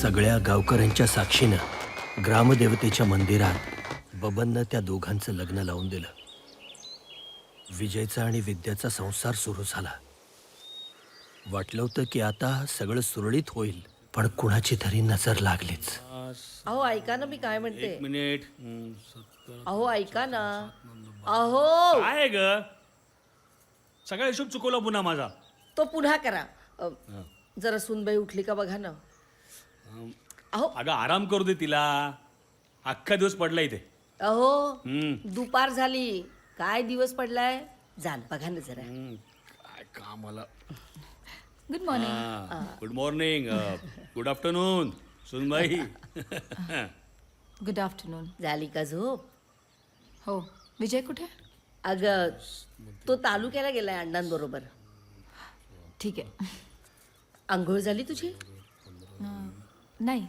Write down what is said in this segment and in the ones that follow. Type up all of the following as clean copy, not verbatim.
सगळ्या गावकऱ्यांच्या साक्षीनं ग्रामदेवतेच्या मंदिरात बबननं त्या दोघांचं लग्न लावून दिलं. विजयचा आणि विद्याचा संसार सुरू झाला. वाटलं होतं की आता सगळं सुरळीत होईल, पण कुणाची तरी नजर लागलीच. अहो ऐका ना, मी काय म्हणते. एक मिनिट. अहो ऐका ना. अहो काय ग सगळा हिशोब चुकवला पुन्हा माझा. तो पुन्हा करा. जरा सुनबाई उठली का बघा ना. अहो अगं आराम करू दे तिला. अख्खा दिवस पडला इथे. अहो हम्म. दुपार झाली, काय दिवस पडलाय. जा ना, बघा ना जरा. काय कामाला. Good morning. Good morning. Good afternoon सुनबाई. Good afternoon. झाली का झोप? हो, विजय कुठे? अगं तो तालुक्याला गेलाय अण्णांबरोबर. ठीक आहे. आंघोळ झाली तुझी? नाही,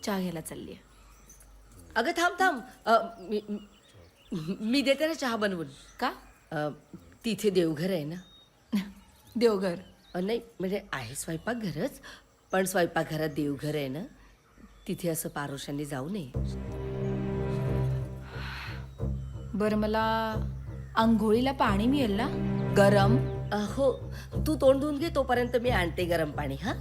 चहा घ्यायला चालली आहे. अगं थांब थांब. मी देते ना चहा बनवून. का? तिथे देवघर आहे ना. देवघर? नाही म्हणजे आहे स्वयंपाकघरच, पण स्वयंपाकघरात देवघर आहे ना, तिथे असं पारोशांनी जाऊ नये. बरं, मला आंघोळीला पाणी मिळेल ना गरम? हो, तू तोंड धुवून घे, तोपर्यंत मी आणते गरम पाणी. हा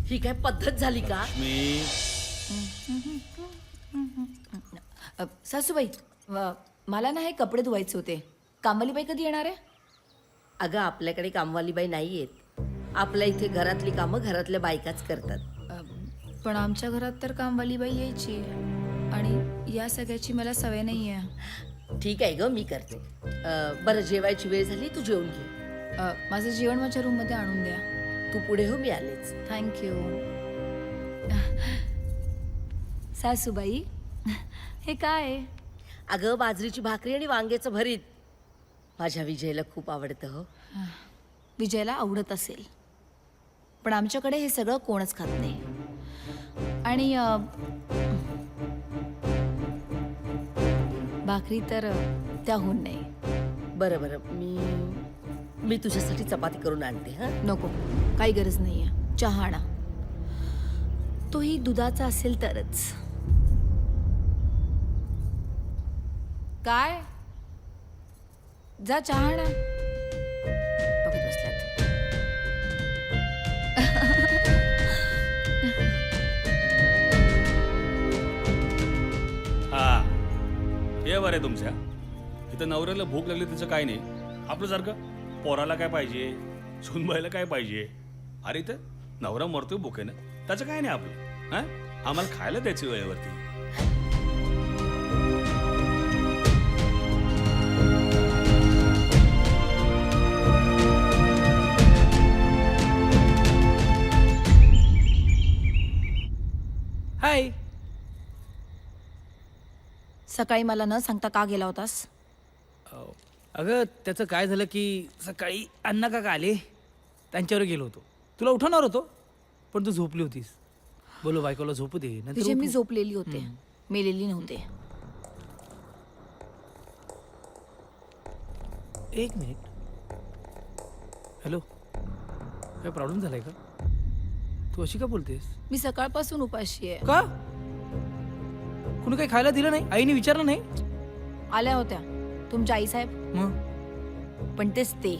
ही काय पद्धत झाली का? मी सासूबाई, मला ना हे कपडे धुवायचे होते. कामवालीबाई कधी येणार आहे? अगं आपल्याकडे कामवाली बाई नाही आहेत. आपल्या इथे घरातली कामं घरातल्या बायकाच करतात. पण आमच्या घरात तर कामवालीबाई यायची, आणि या सगळ्याची मला सवय नाही आहे. ठीक आहे ग, मी करते. बरं, जेवायची वेळ झाली, तू जेवून घे. माझं जेवण माझ्या रूममध्ये आणून द्या. तू पुढे हो, मी आलेच. थँक्यू. सासूबाई, हे काय? अगं बाजरीची भाकरी आणि वांग्याचं भरीत. माझ्या विजयला खूप आवडतं हो. विजयला आवडत असेल, पण आमच्याकडे हे सगळं कोणच खात नाही. आणि भाकरी तर त्याहून नाही. बरं बरं, मी तुझ्यासाठी चपाती करून आणते. हा नको, काही गरज नाही आहे. चहा आणा, तोही दुधाचा असेल तरच. काय? जा चहा आणा. बघत बसल्यात. हा हे बरं आहे तुमच्या इथं. नवऱ्याला भूक लागली तिचं काय नाही. आपल्यासारखं पोराला काय पाहिजे, सुनबाईला काय पाहिजे. अरे इथं नवरा मरतोय भुकेनं, त्याचं काय नाही आपलं. हा, आम्हाला खायला द्यायची वेळेवरती. हाय. सकाळी मला न सांगता का गेला होतास? अगं त्याचं काय झालं की सकाळी अण्णा काका आले, त्यांच्यावर गेलो होतो. तुला उठवणार होतो, पण तू झोपली होतीस. बोलो बायकोला झोपू दे. नंतर विजय, मी उठू. झोपलेली होते, मेलेली नव्हते. एक मिनिट. हॅलो, काय प्रॉब्लेम झालाय का? तू अशी का बोलतेस? मी सकाळपासून उपाशी आहे. का? कुणी काही खायला दिलं नाही? आईने विचारलं नाही? आल्या होत्या तुमच्या आईसाहेब, मग पण तेच ते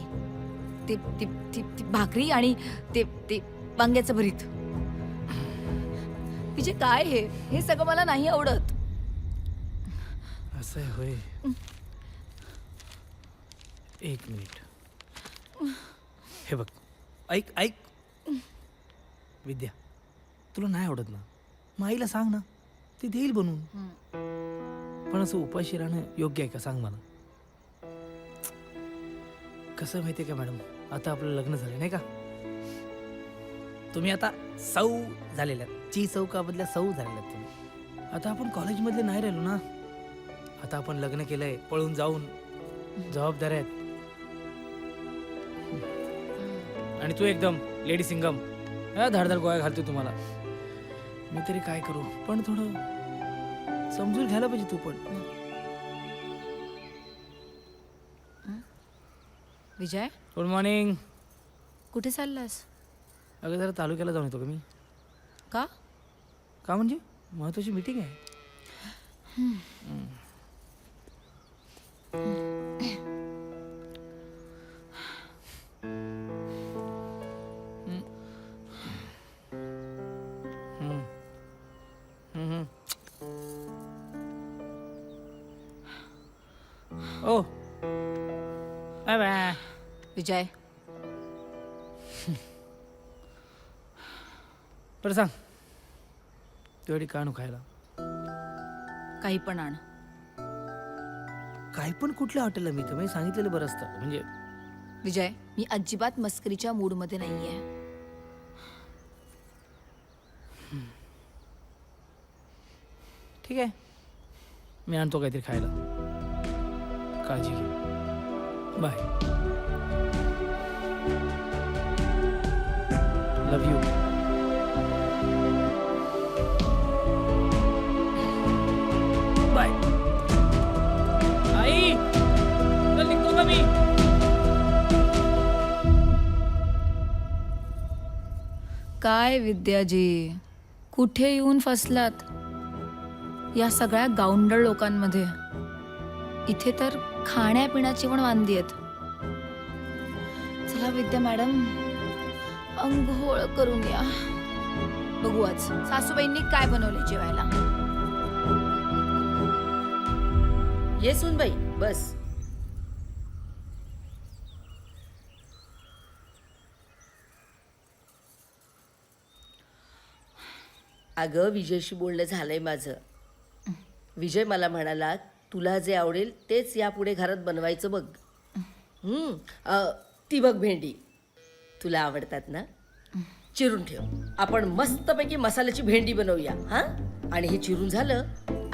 ती ती ती ती भाकरी आणि ते ते वांग्याचं भरीत. विजय, काय हे सगळं मला नाही आवडत. असं आहे होय. एक मिनिट. हे बघ, ऐक ऐक. विद्या, तुला नाही आवडत ना, मग आईला सांग ना, ती देईल बनवून. पण असं उपाशी राहणं योग्य आहे का, सांग मला. कसं माहितीये का मॅडम, आता आपलं लग्न झालं नाही का, तुम्ही आता सौ झालेल्या, ची चौकामधल्या सौ झालेल्या तुम्ही. आता आपण कॉलेजमधले नाही राहिलो ना. आता आपण लग्न केलंय, पळून जाऊन जबाबदाऱ्या आहेत. आणि तू एकदम लेडी सिंगम, धाडधाड गोळ्या घालतो तुम्हाला. मी तरी काय करू, पण थोडं समजून घ्यायला पाहिजे तू पण. विजय गुड मॉर्निंग. कुठे चाललास? अगं जरा तालुक्याला जाऊन येतो का मी. का? का म्हणजे महत्वाची मीटिंग आहे. ओ बाय बाय. विजय बरं सांग तेवढी का आणू खायला. काही पण आण. काय पण कुठल्या हॉटेलला मी तुम्ही सांगितलेलं बरं असतं. म्हणजे विजय मी अजिबात मस्करीच्या मूडमध्ये नाहीये. ठीक आहे मी आणतो काहीतरी खायला. काळजी घे. बाय. Love you. बाय. आई चल निघतो का मी. काय विद्याजी, कुठे येऊन फसलात या सगळ्या गावंढळ लोकांमध्ये. इथे तर खाण्यापिण्याची पण वांदी आहेत. चला विद्या मॅडम अंघोळ करून या. बघू आज सासूबाईंनी काय बनवले जेवायला. ये सुनबाई बस. अगं विजयशी बोलणं झालंय माझं. विजय मला म्हणाला तुला जे आवडेल तेच यापुढे घरात बनवायचं बघ. ती बघ भेंडी तुला आवडतात ना. चिरून ठेव. आपण मस्तपैकी मसाल्याची भेंडी बनवूया. हा आणि हे चिरून झालं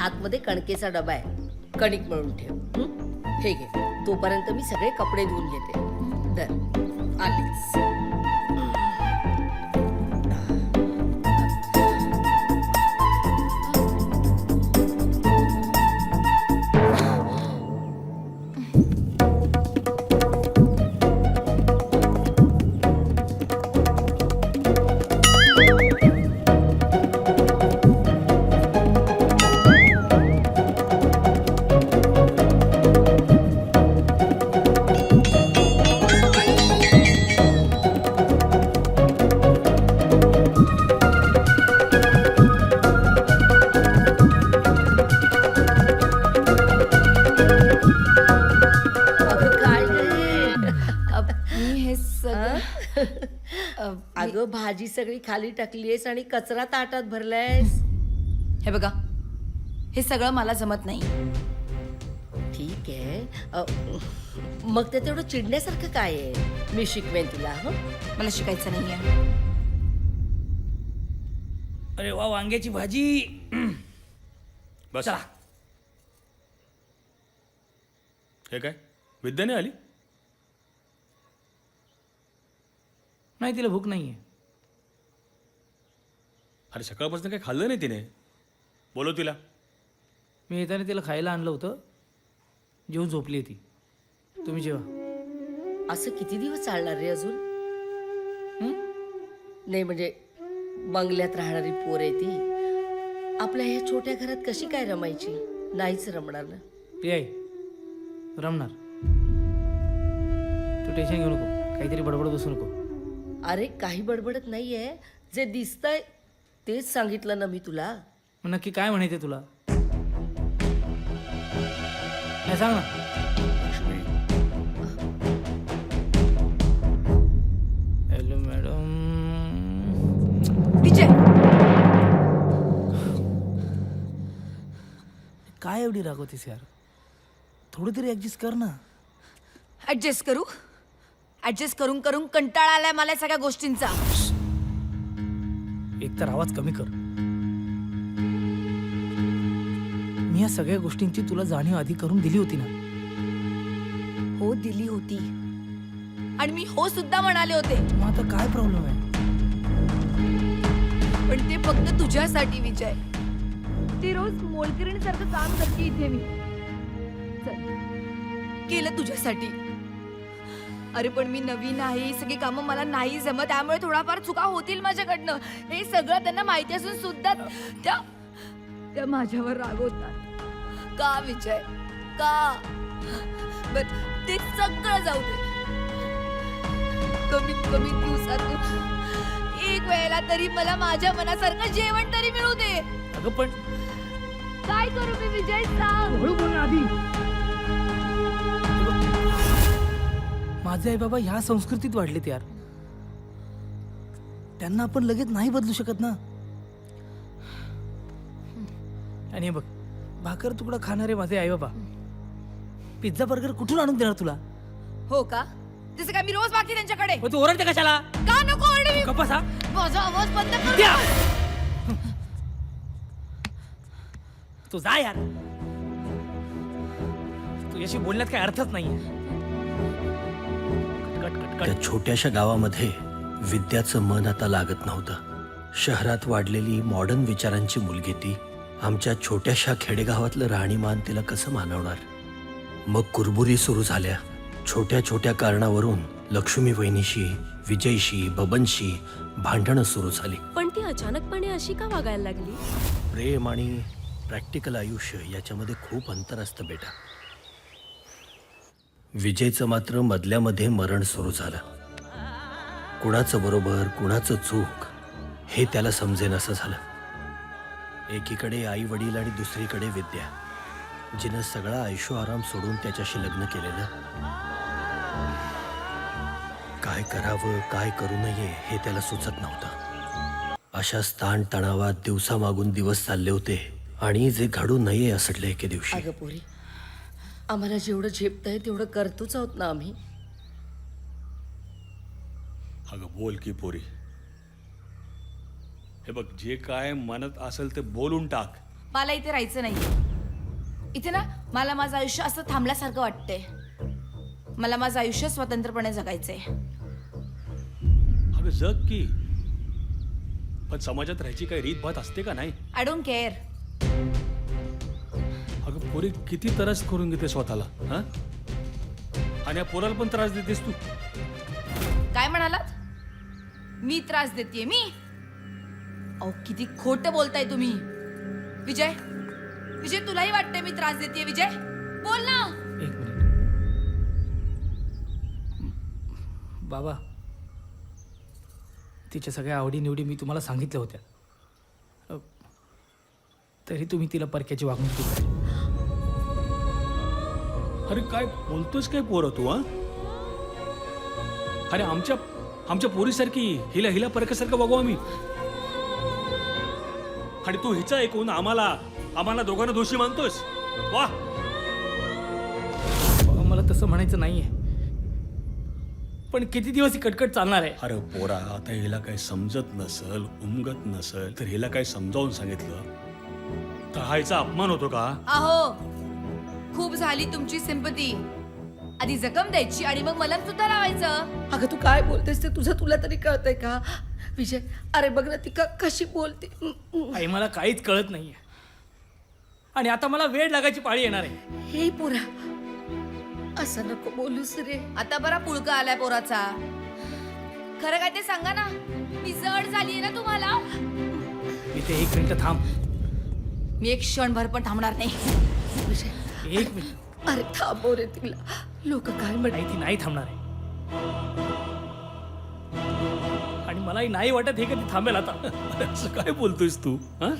आतमध्ये कणकेचा डबा आहे. कणिक मळून ठेव. हे घे. तोपर्यंत मी सगळे कपडे धुवून घेते. तर आलीच. मी हे सगळं अगं भाजी सगळी खाली टाकलीयस आणि कचरा ताटात भरलायस. हे बघा हे सगळं मला जमत नाही. ठीक आहे. मग ते तेवढं चिडण्यासारखं काय आहे. मी शिकवेन तुला. मला शिकायचं नाहीये. अरे वा वांग्याची भाजी. बस. चला. हे काय विद्याने आली. नाही तिला भूक नाहीये. अरे सकाळपासून काही खाल्लं नाही तिने. बोलव तिला. मी येताना तिला खायला आणलं होतं. जेवून झोपली ती. तुम्ही जेवा. असं किती दिवस चालणार रे अजून. नाही म्हणजे बंगल्यात राहणारी पोर आहे ती. आपल्या ह्या छोट्या घरात कशी काय रमायची. नाहीच रमणार ना. ते आहे रमणार. तू टेन्शन घेऊ नको. काहीतरी बडबड बसू नको. अरे काही बडबडत नाहीये. जे दिसतंय तेच सांगितलं ना मी तुला. मग नक्की काय म्हणायचं तुला. नाही सांग ना. Hello madam. विजय काय एवढी रागवतीस यार. थोडी तरी ऍडजस्ट कर ना. ऍडजस्ट करू. ऍडजस्ट करून करून कंटाळा आलाय मला या सगळ्या गोष्टींचा. एक तर आवाज कमी कर. मी या सगळ्या गोष्टींची तुला जाणीव आधी करून दिली होती ना. हो दिली होती आणि मी हो सुद्धा म्हणाले होते. मग आता काय प्रॉब्लेम आहे. पण ते फक्त तुझ्यासाठी विजय. ती रोज मोलकरीणसारखं काम करते इथे मी. चल केलं तुझ्यासाठी. अरे पण मी नवीन आहे, ही सगळी कामं मला नाही जमत, त्यामुळे थोडाफार चुका होतील माझ्याकडनं. हे सगळं त्यांना माहिती असून सुद्धा त्या माझ्यावर रागवतात. का विजय, का? बर ते सगळं जाऊ दे. कमीत कमी दिवसातून एक वेळेला तरी मला माझ्या मनासारखं जेवण तरी मिळू दे. अगं पण काय करू मी विजय, सांग. हळू बोल ना आधी. माझे आई बाबा ह्या संस्कृतीत वाढलेत यार. त्यांना आपण लगेच नाही बदलू शकत ना. आणि हे बघ, भाकर तुकडा खाणारे माझे आई बाबा पिझ्झा बर्गर कुठून आणून देणार तुला? हो का? जसं काय मी रोज मागते त्यांच्याकडे. मग तू ओरडते कशाला? का नको ओरडू मी? गप्प बसा. माझा आवाज बंद कर. विद्या! तू जा यार. तुझ्याशी बोलण्यात काही अर्थच नाहीये. Cut cut cut. त्या छोट्याशा गावामध्ये विद्याचं मन आता लागत नव्हतं. शहरात वाढलेली मॉडर्न विचारांची मुलगी ती आमच्या छोट्याशा खेडेगावातलं राहणीमान तिला कसं मानवणार? मग कुरबुरी सुरू झाल्या. छोट्या छोट्या कारणावरून लक्ष्मी वहिनीशी, विजयशी, बबनशी भांडणं सुरू झाली. पण ती अचानकपणे अशी का वागायला लागली? प्रेम आणि प्रॅक्टिकल आयुष्य याच्यामध्ये खूप अंतर असतं बेटा. विजयचं मात्र मधल्यामध्ये मरण सुरू झालं. कुणाचं बरोबर कुणाचं चूक हे त्याला समजेन असं झालं. एकीकडे आई वडील आणि दुसरीकडे विद्या, जिनं सगळा ऐशो आराम सोडून त्याच्याशी लग्न केलेलं. काय करावं काय करू नये हे त्याला सुचत नव्हतं. अशा ताण तणावात दिवसामागून दिवस चालले होते आणि जे घडू नये असडले एके दिवशी. अगं पोरी, आम्हाला जेवढं झेपतंय तेवढं करतोच आहोत ना आम्ही. अगं बोल की पोरी. हे बघ, जे काय मनात असेल ते बोलून टाक. मला इथे राहायचं नाही. इथे ना मला माझं आयुष्य असं थांबल्यासारखं वाटतंय. मला माझं आयुष्य स्वतंत्रपणे जगायचंय. अगं जग की, पण समाजात राहायची काही रीतभात असते का नाही? I don't care. अगं पोरी, किती त्रास करून घेते स्वतःला, हा? आणि या पोराला पण त्रास देतेस तू. काय म्हणालात? मी त्रास देतेय? मी? अहो किती खोटं बोलताय तुम्ही. विजय, विजय तुलाही वाटतंय मी त्रास देतेय? विजय बोल ना. एक मिनिट. बाबा, तिच्या सगळ्या आवडीनिवडी मी तुम्हाला सांगितल्या होत्या. तरी तुम्ही तिला परक्याची वागणूक दिली. अरे काय बोलतोस काय पोरं तू, हा? अरे आमच्या पोरीसारखी हिला परक्यासारखं बघू आम्ही. आणि तू हिचा ऐकून आम्हाला दोघांना दोषी मानतोस? वा. बाबा, मला तसं म्हणायचं नाहीये, पण किती दिवस ही कटकट चालणार आहे? अरे पोरा, आता हिला काही समजत नसल, उमगत नसल, तर हिला काही समजावून सांगितलं तर हा हिचा अपमान होतो का? अहो खूप झाली तुमची सिंपती. आधी जखम द्यायची आणि मग मलम सुद्धा लावायचं. अगं तू काय बोलतेस ते तुला तरी कळतंय का? विजय, अरे बघ ना ती कशी बोलते. आई, मला काहीच कळत नाहीये आणि आता मला वेळ लागायची पाळी येणार आहे. हे पोरा, असं नको बोलूस रे. आता बरा पुळका आलाय पोराचा. खरं काय ते सांगा ना. मी जड झालीये ना तुम्हाला. इथे एक मिनिट थांब. मी एक क्षणभर पण थांबणार नाही. विजय, एक मिनिट. अरे थांबव रे तिला. लोक काय म्हणतात? नाही, ती नाही थांबणार आहे आणि मलाही नाही वाटत हे कधी थांबेल आता. अरे असं काय बोलतोयस तू, हा?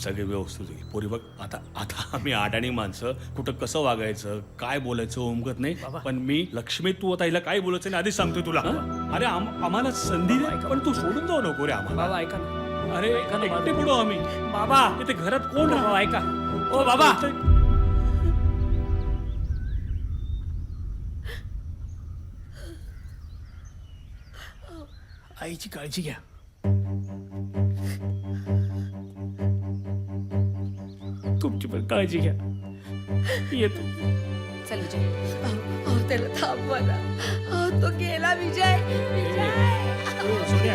सगळे व्यवस्थित होईल पोरी. बघ, आता आम्ही अडाणी माणसं, कुठं कसं वागायचं, काय बोलायचं उमगत नाही. बाबा. पण मी लक्ष्मी, तू आता हिला काय बोलायचं नाही आधीच सांगतोय तुला. हा? अरे आम्हाला संधी दे, पण तू सोडून जाऊ नको रे आम्हाला. बाबा ऐका ना. अरे ऐका ना, एकटे पडू आम्ही. बाबा, इथे घरात कोण बाबा राहा? ऐका. ओ बाबा, आईची काळजी घ्या. तुमची पण काळजी घ्या. येतो. चल विजय. अहो, त्याला थांबवा ना. अहो, तो गेला विजय. सोन्या.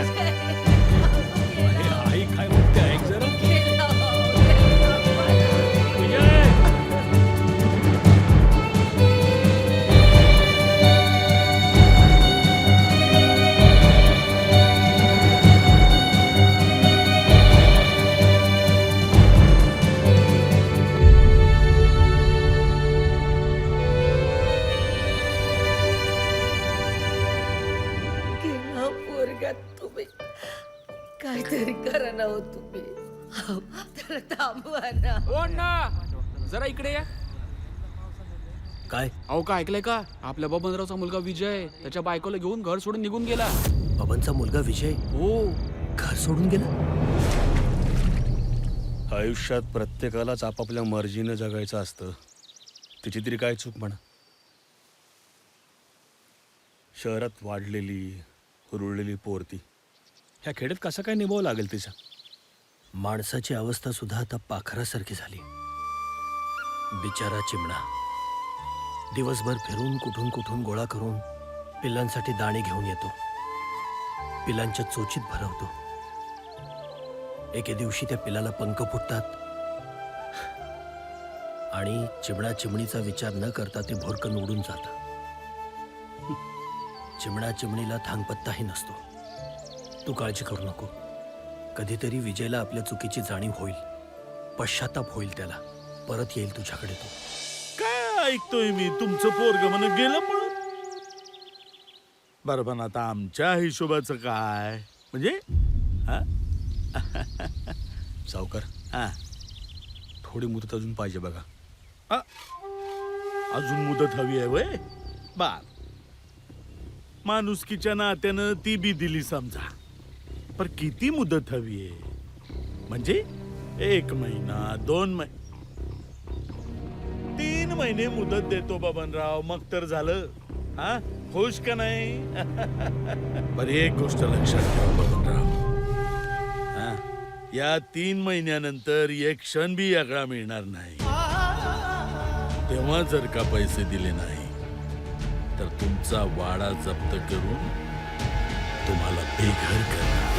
अरे आई काय म्हणते ऐक जरा. गेला, अहो, त्याला थांबवा ना. विजय. काहीतरी करा ना हो तुम्ही. अहो, त्याला थांबवा ना. ओ अण्णा जरा इकडे या. काय अहो का ऐकलंय का? आपल्या बबनरावचा मुलगा विजय त्याच्या बायकोला घेऊन घर सोडून निघून गेला. बबनचा मुलगा विजय हो. घर सोडून गेला? आयुष्यात प्रत्येकालाच आपापल्या मर्जीनं जगायचं असतं. तिची तरी काय चूक म्हणा. शहरात वाढलेली रुळलेली पोरती ह्या खेड्यात कसं काय निभावं लागेल तिचा? माणसाची अवस्था सुद्धा आता पाखरासारखी झाली. बिचारा चिमणा दिवसभर फिरून कुठून कुठून गोळा करून पिल्लांसाठी दाणे घेऊन येतो. पिल्लांच्या चोचीत भरवतो. एके दिवशी त्या पिल्लाला पंख फुटतात आणि चिमणा चिमणीचा विचार न करता ते भोरकन उडून जातं. चिमणा चिमणीला थांगपत्ताही नसतो. तू काळजी करू नको. कधीतरी विजयला आपल्या चुकीची जाणीव होईल. पश्चाताप होईल त्याला. परत येईल तुझ्याकडे तो. काय ऐकतोय मी? तुमचं पोरग म्हण गेलं पळून. बरं पण आता आमच्या हिशोबाचं काय म्हणजे? सावकार हा, थोडी मुदत अजून पाहिजे बघा. अजून मुदत हवी आहे वय? बार माणुसकीच्या नात्यानं ती बी दिली समजा. पर किती मुदत हवी आहे? म्हणजे 1 महिना 2 महिने 3 महिने मुदत देतो बबनराव. मग तर झालं. हा, खुश का नाही? पर एक गोष्ट लक्षात ठेवा बबनराव. हा, या 3 महिन्यानंतर एक क्षण बी आगळा मिळणार नाही. तेव्हा जर का पैसे दिले नाही तर तुमचा वाडा जप्त करून तुम्हाला बेघर करणार.